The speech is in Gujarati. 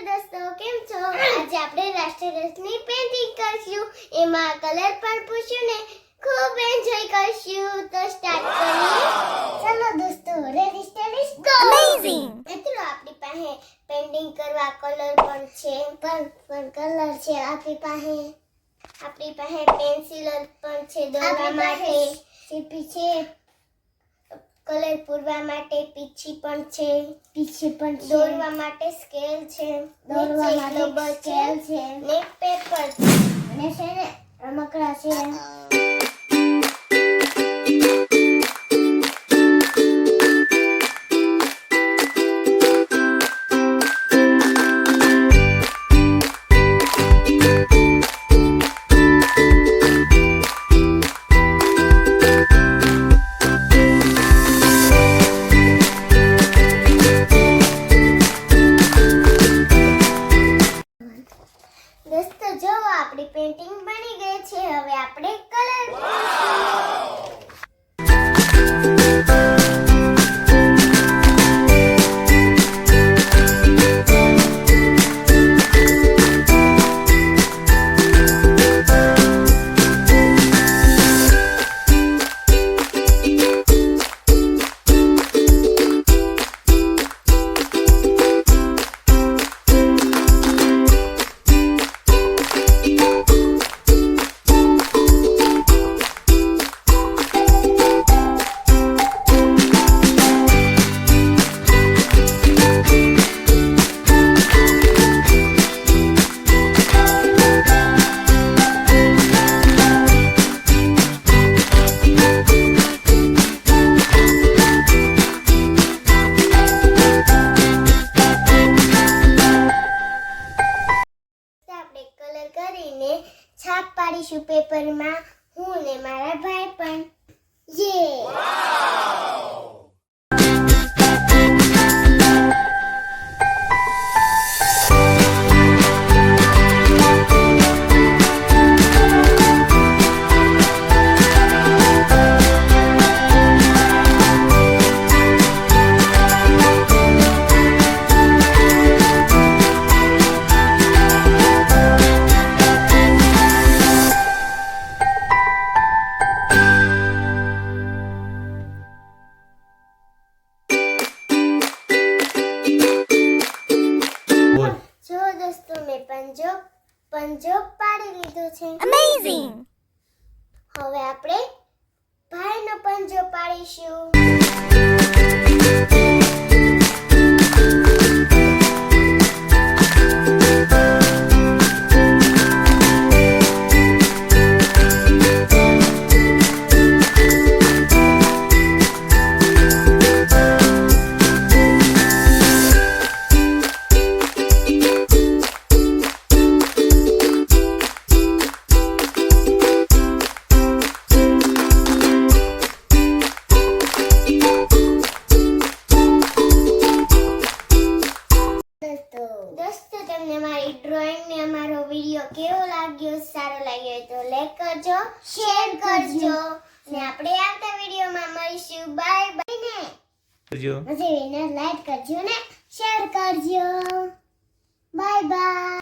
दोस्तों केम छो आज આપણે રાષ્ટ્રધ્વજની પેઇન્ટિંગ કરશું એમાં કલર પણ પૂછ્યું ને ખૂબ એન્જોય કરશું તો સ્ટાર્ટ કરીએ ચલો દોસ્તો રેડી સ્ટેડી ગો અમેઝિંગ મિત્રો આપણી પાસે પેઇન્ટિંગ કરવા કલર પણ છે પણ કલર છે આપણી પાસે પેન્સિલ પણ છે દોરવા માટે સીપી છે કલર પૂરવા માટે પીછી પણ છે દોરવા માટે સ્કેલ છે દોરવા માટે સ્કેલ છે ને પેપર અને છે ને રમકડા છે दोस्तों जो आपकी पेंटिंग बनी गई है હવે આપણે કલર કરીને છાપ પાડીશું પેપરમાં હું ને મારા ભાઈ પણ યે दोस्तों मैं पंजो पाड़ी લીધો છે અમેઝિંગ હવે આપણે ભાઈનો પંજો પાડીશું दोस्तों તમને મારી ડ્રોઈંગ ને અમારો વિડિયો કેવો લાગ્યો સારો લાગ્યો તો લાઈક કરજો શેર કરજો ને આપણે આવતા વિડિયોમાં મળીશું બાય બાય ને કરજો પછી લાઈક કરજો ને શેર કરજો બાય બાય